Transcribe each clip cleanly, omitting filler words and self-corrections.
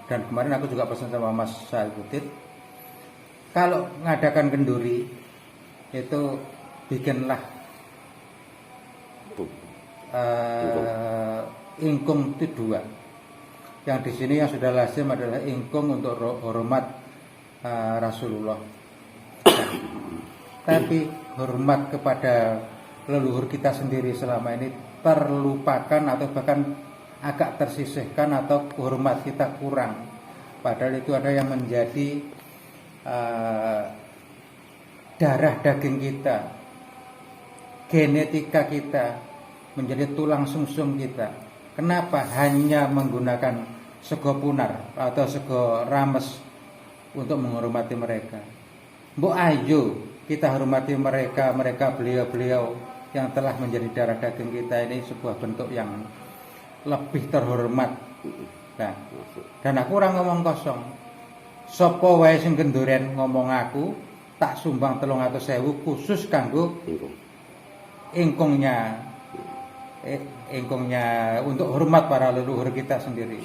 dan kemarin aku juga pesan sama Mas Syahil Butit, kalau ngadakan kenduri itu bikinlah ingkung itu dua. Yang di sini yang sudah lazim adalah ingkung untuk hormat Rasulullah. Tapi hormat kepada leluhur kita sendiri selama ini terlupakan atau bahkan agak tersisihkan, atau hormat kita kurang. Padahal itu ada yang menjadi darah daging kita, genetika kita, menjadi tulang sumsum kita. Kenapa hanya menggunakan sego punar atau sego rames untuk menghormati mereka? Mbok ayo kita hormati mereka, beliau-beliau yang telah menjadi darah daging kita. Ini sebuah bentuk yang lebih terhormat. Nah, dan aku orang ngomong kosong. Sopo wae sing kenduren ngomong aku tak sumbang 300.000 khusus kanggo ingkungnya untuk hormat para leluhur kita sendiri.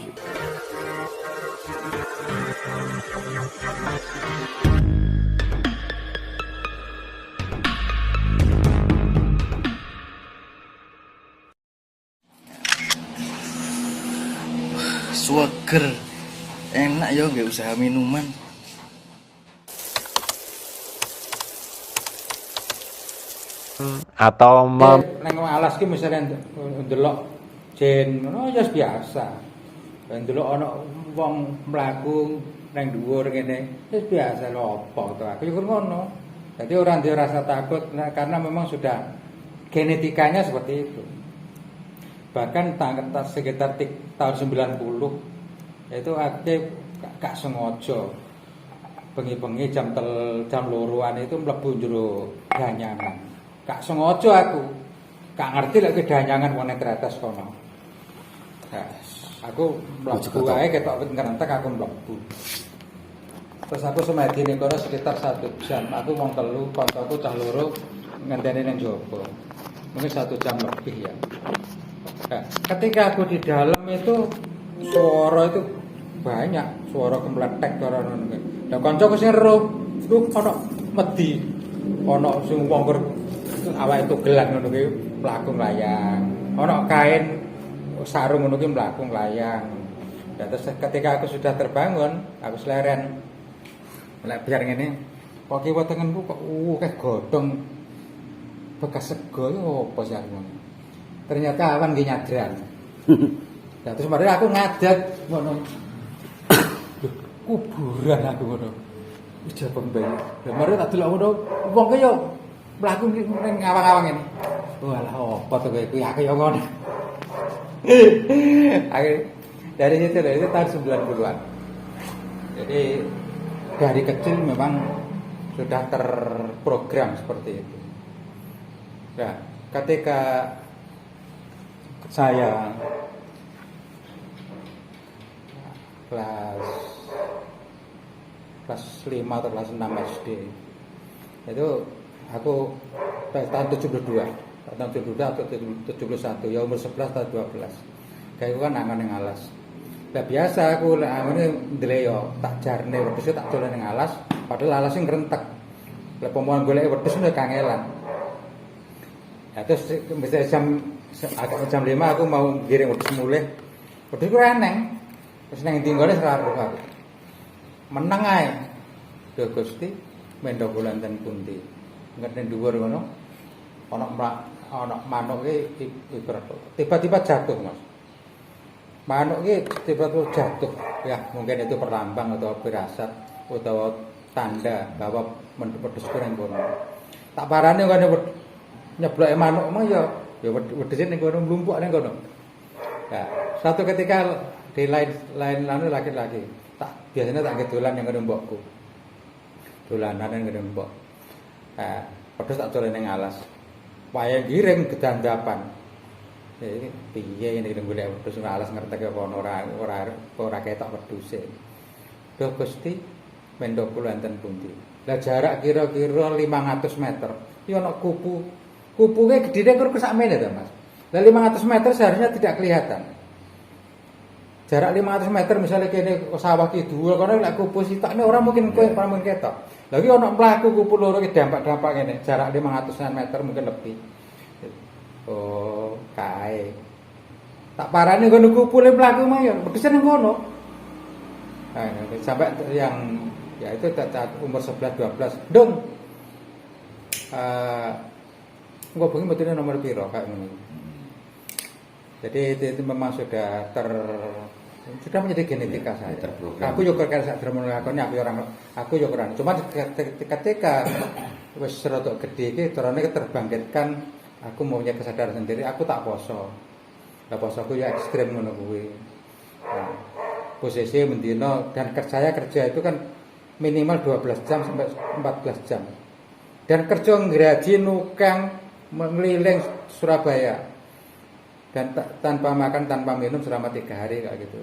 Swager enak ya nggak usaha minuman. Atau Neng alas ki misalnya ndelok jen ngono ya biasa. Ndelok ana wong mlaku nang dhuwur ngene wis biasa lho apa to aku yo ngono. Jadi orang dia rasa takut karena memang sudah genetikanya seperti itu. Bahkan sekitar tahun 90 itu aktif gak sengaja bengi-bengi jam 2-an itu mlebu jero danyangan. Gak sengaja aku gak ngerti lek danyangan wong teratas kono. Nah, aku mlebu ae ketok ngerentek aku mlebu. Terus aku semedi ning kono sekitar 1 jam. Aku wong telu, kancaku cah loro ngenteni ning jaba. Mungkin 1 jam lebih ya. Nah, ketika aku di dalam itu suara itu banyak, suara kemletek suara ngono. Dan kancaku sing ero, ku ono medi. Ono sing wong awake tugelan ngono kuwi mlaku nglayang. Ono kain sarung ngono kuwi mlaku nglayang. Dan terus ketika aku sudah terbangun, aku seleren. Lek biar ngene, kok kiwa tengenku kok kayak godhong bekas sego yo apa sih aku. Ternyata awan nggih nyadran. Ya terus mari aku ngadat ngono. Kuburan aku ngono. Wis jabang bae. Lah mari tak delok ngono, wong ki yo mlaku ning awang-awang ngene. Walah apa to kowe kuwi aku yo ngono. Dari situ itu tahun 90-an. Jadi dari kecil memang sudah terprogram seperti itu. Nah, ketika saya kelas 5 atau kelas 6 SD itu aku tahun 72 atau 71 ya, umur 11 atau 12 kayak kan angan yang alas. Nah biasa aku angane ndleyo tak jarne wedhus tak dolen ning alas, padahal alas sing ngrentek. Lah pomohan golek wedhus udah kangelan. Ya terus misalnya jam 5 aku mau giring wedhus mulih. Wedhus ku eneng. Terus nang ndi ngene seraruh aku. Meneng ae. Duh Gusti, mendho kula enten pundi. Ngerti dhuwur ngono. Ana manuk iki tiba-tiba jatuh, Mas. Manuk ini tiba-tiba jatuh, ya mungkin itu perlambang atau firasat atau tanda bahwa wedhus kurang kono. Tak parane kan nyebloke manuk mah ya wedhus ning kono mlumpuk ning kono. Nah, suatu ketika di lain laki-laki, biasanya tak dolan ning kono mbokku. Dolanan ning kono mbok. Wedhus tak dolan ning alas. Wayang giring gedandapan. Iki piye nek golek wedhus ora alas ngerteke kono ora ketok wedhuse. Duh Gusti, mendho kula enten pundi. Lah jarak kira-kira 500 meter. Iki ana kupu. Kupuke gedine kur sakmene to, Mas. Lah 500 meter seharusnya tidak kelihatan. jarak 500 meter misalnya kene sawah kidul kono lek kupu sitakne ora mungkin kowe ora mungkin ketok. Lagi ana mlaku kupu loro ki dampak-dampak kene jarak 500 meter mungkin lebih. Oh, kae. Tak parani ngono kupu le mlaku mah ya begesen ngono. Nah, sampai yang ya itu umur 11 12 dong. Enggak bengi metune nomor piro kayak ngono. Jadi itu memang sudah menjadi genetika saya. Aku juga kan sak dermo lakoni aku yo ora. Cuma ketika wis rada gede iki terane terbangkitkan aku punya kesadaran sendiri, aku tak poso. Lah posoku ya ekstrem ngono kuwi. Nah, posisi mendino dan saya kerja itu kan minimal 12 jam sampai 14 jam. Dan kerja ngeraji nukang mengeliling Surabaya. Dan tanpa makan, tanpa minum selama 3 hari kayak gitu.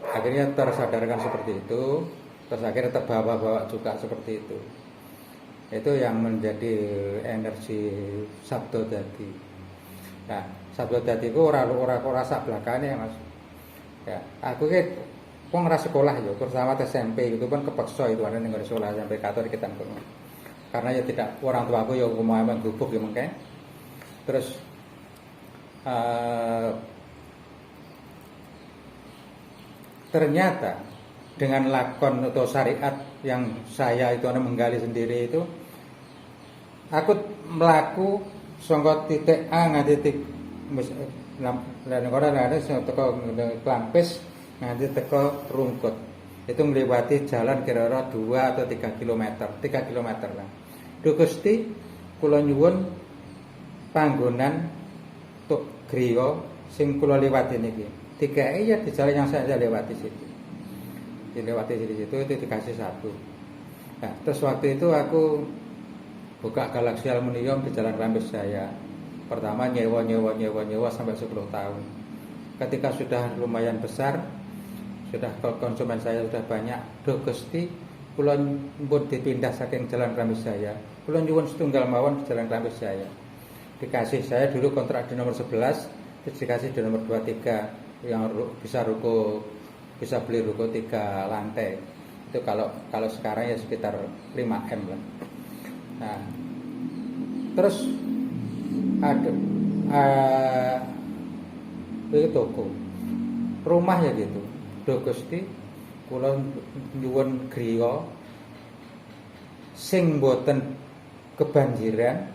Akhirnya tersadarkan seperti itu, terus akhirnya terbawa-bawa juga seperti itu. Itu yang menjadi energi Sabdo Dadi. Nah, Sabdo Dadi ku ora sak belakane Mas. Ya, aku ki wong ora sekolah ya, terutama SMP gitu kan kepeksa itu ana ning sekolah sampai Katolik kita kono. Karena ya tidak orang tua aku ya umumnya gubuk ya mungkin. Terus ternyata dengan lakon atau syariat yang saya itu menggali sendiri itu, aku melaku sangka titik A nganti titik lan ora ada sing teko Klampis nganti teko Rungkut. Itu melewati jalan kira-kira 2 atau 3 km lah. Duh Gusti, kula nyuwun panggonan tuk griya sing kula liwati niki. Dikeki ya di jalan yang saya lewati situ. Dilewati di situ itu dikasih 1. Nah, terus waktu itu aku buka Galaxy Aluminium di Jalan Klampis saya. Pertama nyewa sampai 10 tahun. Ketika sudah lumayan besar, sudah konsumen saya sudah banyak, duh Gusti, kula pun dipindah saking Jalan Klampis saya. Kula nyuwun setunggal mawon di Jalan Klampis saya. Dikasih saya dulu kontrak di nomor 11, terus dikasih di nomor 23 yang bisa beli ruko 3 lantai. Itu kalau sekarang ya sekitar 5M lah. Nah, terus ada itu toko rumah ya gitu. Duh Gusti, kula nyuwun griya sing mboten kebanjiran,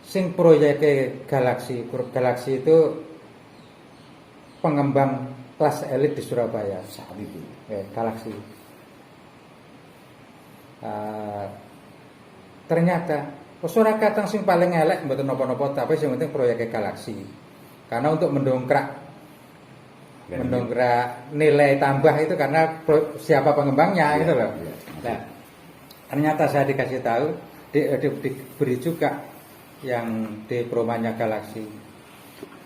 sing proyeke Galaxy itu pengembang kelas elit di Surabaya saat itu. Galaxy. Ternyata masyarakat sing paling elek mboten napa-napa, tapi sing penting proyeke Galaxy. Karena untuk mendongkrak nilai tambah itu karena siapa pengembangnya gitu loh. Nah, ternyata saya dikasih tahu diberi juga yang di perumahannya Galaxy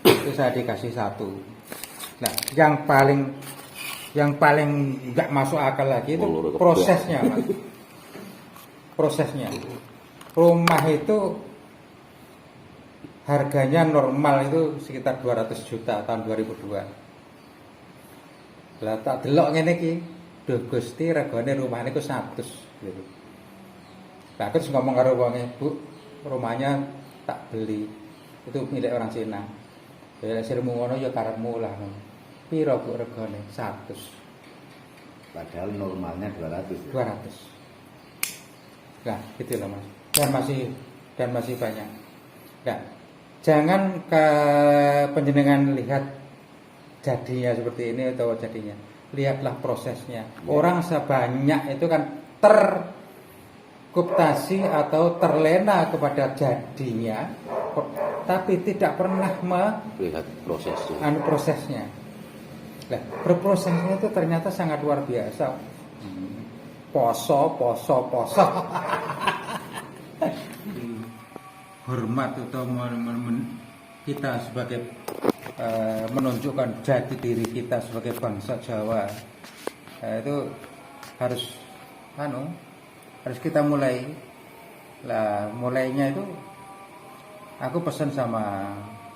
itu saya dikasih 1. Nah, yang paling nggak masuk akal lagi itu prosesnya, Mas. Prosesnya rumah itu harganya normal itu sekitar 200 juta tahun 2002. Lah tak delok ngene iki, duh Gusti regane rumah niku 100 gitu. Lah aku ngomong karo wonge, Bu, rumahnya tak beli. Itu milik orang Cina. Ya sirmu ngono ya karepmu lah. Piro Bu regane? 100. Padahal normalnya 200 ya? 200. Nah, gitu loh Mas. Dan masih banyak. Nah, jangan ke penjenengan lihat jadinya seperti ini atau jadinya. Lihatlah prosesnya. Orang sebanyak itu kan terkooptasi atau terlena kepada jadinya, tapi tidak pernah melihat prosesnya. Nah, berprosesnya itu ternyata sangat luar biasa. Poso. Hormat atau kita sebagai menunjukkan jati diri kita sebagai bangsa Jawa, itu harus kita mulai. Lah mulainya itu aku pesan sama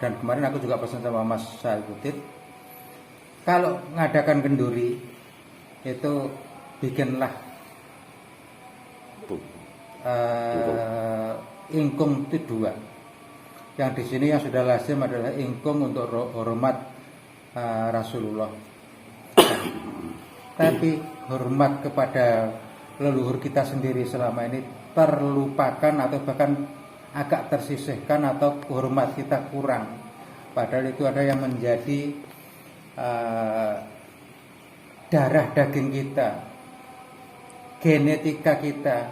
dan kemarin aku juga pesan sama Mas Saifuddin, kalau ngadakan kenduri itu bikinlah ingkung itu 2. Yang di sini yang sudah lazim adalah ingkung untuk hormat Rasulullah. Tapi hormat kepada leluhur kita sendiri selama ini terlupakan atau bahkan agak tersisihkan, atau hormat kita kurang. Padahal itu ada yang menjadi darah daging kita, genetika kita,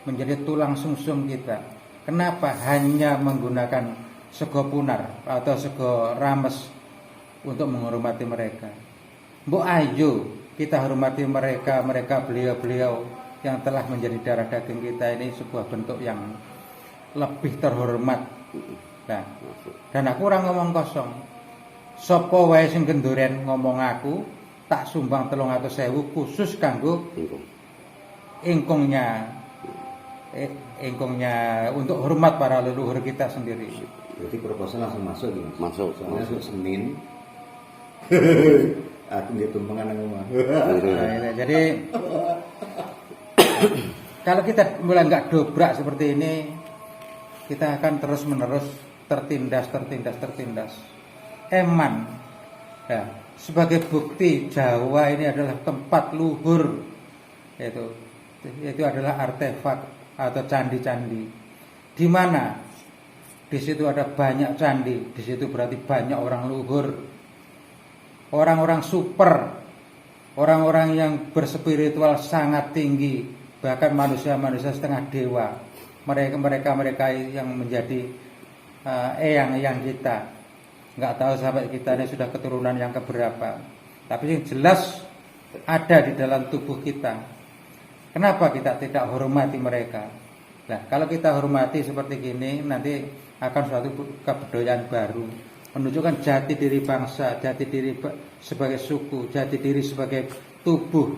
menjadi tulang sumsum kita. Kenapa hanya menggunakan sego punar atau sego rames untuk menghormati mereka? Mbok ayo kita hormati mereka, beliau-beliau yang telah menjadi darah daging kita. Ini sebuah bentuk yang lebih terhormat. Nah, dan aku orang ngomong kosong. Sopo wae sing genduren ngomong aku, tak sumbang 300.000 khusus kanggo ingkungnya untuk hormat para leluhur kita sendiri. Jadi proposal langsung masuk gitu. Masuk. Soalnya besok Senin. Aku nggak tumpengan nang omah. Nah, jadi kalau kita mulai nggak dobrak seperti ini, kita akan terus menerus tertindas. Eman, ya, sebagai bukti Jawa ini adalah tempat luhur, yaitu adalah artefak atau candi-candi. Di mana di situ ada banyak candi, di situ berarti banyak orang luhur, orang-orang super, orang-orang yang berspiritual sangat tinggi, bahkan manusia-manusia setengah dewa. Mereka yang menjadi eyang-eyang kita. Nggak tahu sampai kita ini sudah keturunan yang keberapa, tapi yang jelas ada di dalam tubuh kita. Kenapa kita tidak hormati mereka? Nah, kalau kita hormati seperti gini, nanti akan suatu kebudayaan baru, menunjukkan jati diri bangsa, jati diri sebagai suku, jati diri sebagai tubuh.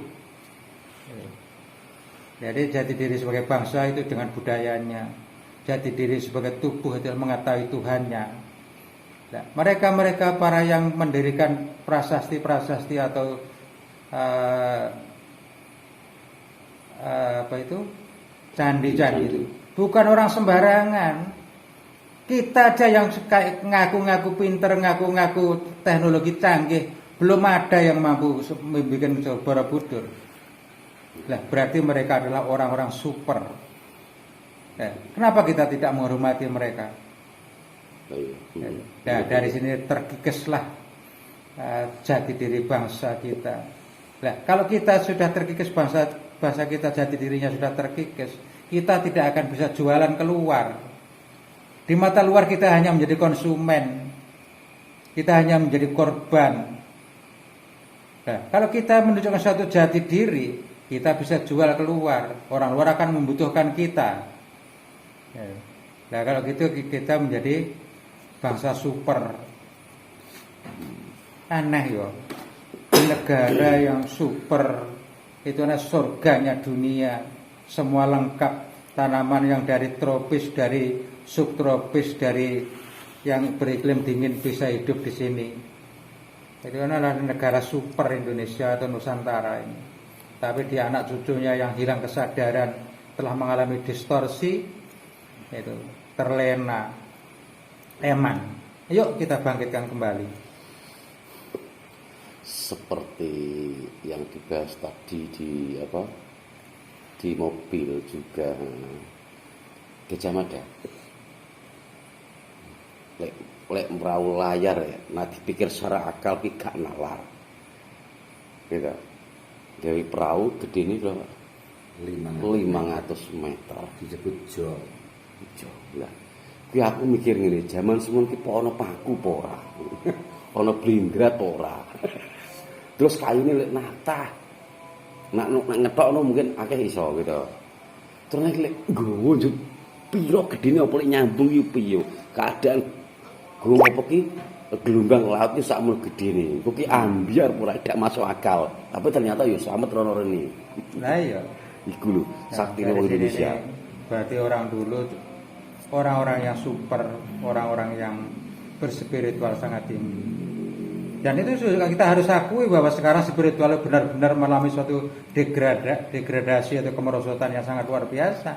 Jadi jati diri sebagai bangsa itu dengan budayanya, jati diri sebagai tubuh itu mengetahui Tuhannya. Nah, mereka para yang mendirikan prasasti atau candi-candi itu bukan orang sembarangan. Kita aja yang ngaku-ngaku pinter, ngaku-ngaku teknologi canggih, belum ada yang mampu membuat Borobudur. Nah, berarti mereka adalah orang-orang super. Nah, kenapa kita tidak menghormati mereka? Nah, dari sini terkikislah jati diri bangsa kita. Nah, kalau kita sudah terkikis bangsa kita, jati dirinya sudah terkikis, kita tidak akan bisa jualan keluar. Di mata luar kita hanya menjadi konsumen, kita hanya menjadi korban. Nah, kalau kita menunjukkan suatu jati diri, kita bisa jual keluar. Orang luar akan membutuhkan kita. Nah, kalau gitu kita menjadi bangsa super. Aneh ya. Negara yang super itu adalah surganya dunia. Semua lengkap, tanaman yang dari tropis, dari subtropis, dari yang beriklim dingin bisa hidup di sini. Itu adalah negara super Indonesia atau Nusantara ini. Tapi di anak cucunya yang hilang kesadaran, telah mengalami distorsi, itu terlena, eman. Yuk kita bangkitkan kembali. Seperti yang dibahas tadi di mobil juga Gajah Mada. Lek merawu layar ya, nah dipikir secara akal ki gak nalar. Gitu. Dari perahu gede ini berapa? 500 meter. Disebut jol. Lah, kuwi aku mikir ngene, jaman semono ki ana paku apa ora? Ana blindrat apa ora? Terus kayune lek natah. Nak ngetokno mungkin akeh iso gitu. Terus lek nggowo piro gedene apa lek nyambung ki piye? Keadaan gunung apa ki gelombang laut ki sakmono gedene. Iku ki ambiar ora tidak masuk akal. Tapi ternyata ya slamet rono rene. Nah iya. Iku lho, saktine wong Indonesia. Berarti orang dulu, orang-orang yang super, orang-orang yang berspiritual sangat tinggi. Dan itu juga kita harus akui bahwa sekarang spiritual benar-benar mengalami suatu degradasi atau kemerosotan yang sangat luar biasa.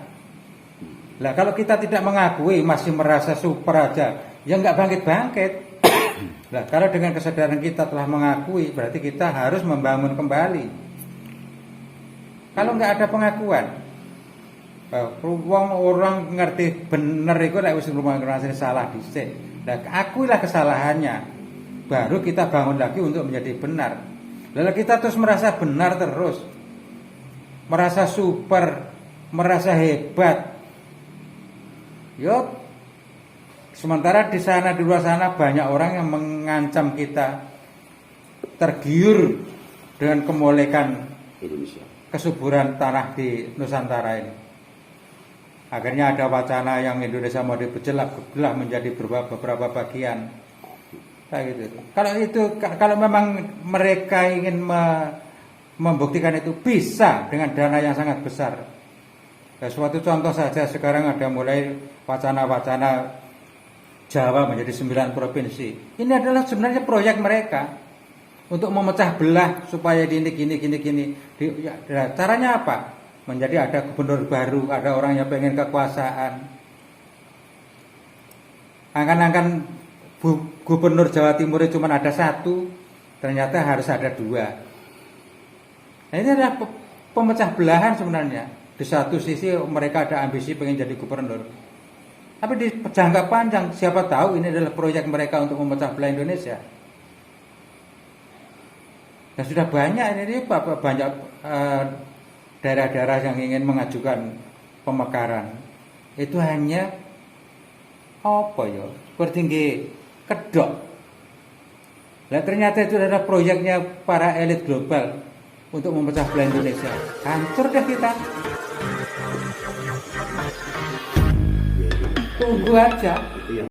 Nah kalau kita tidak mengakui, masih merasa super aja, ya nggak bangkit-bangkit. Nah kalau dengan kesadaran kita telah mengakui, berarti kita harus membangun kembali. Kalau nggak ada pengakuan, orang ngerti bener itu nek wis ngrasani salah dhisik. Nah, akuilah kesalahannya. Baru kita bangun lagi untuk menjadi benar. Lalu kita terus merasa benar terus. Merasa super, merasa hebat. Yuk. Sementara di sana di luar sana banyak orang yang mengancam kita tergiur dengan kemolekan Indonesia, kesuburan tanah di Nusantara ini. Akhirnya ada wacana yang Indonesia mau dibelah menjadi beberapa bagian. Kayak gitu. Kalau memang mereka ingin membuktikan itu bisa dengan dana yang sangat besar. Ya, suatu contoh saja sekarang ada mulai wacana-wacana Jawa menjadi 9 provinsi. Ini adalah sebenarnya proyek mereka untuk memecah belah supaya gini. Caranya apa? Menjadi ada gubernur baru, ada orang yang pengen kekuasaan. Angkan-angkan gubernur Jawa Timur cuma ada 1, ternyata harus ada 2. Nah ini adalah pemecah belahan sebenarnya. Di satu sisi mereka ada ambisi pengen jadi gubernur, tapi di jangka panjang siapa tahu ini adalah proyek mereka untuk memecah belah Indonesia. Dan sudah banyak ini banyak daerah-daerah yang ingin mengajukan pemekaran. Itu hanya apa ya? Seperti kedok. Nah ternyata itu adalah proyeknya para elit global untuk memecah belah Indonesia. Hancur deh kita. Tunggu aja.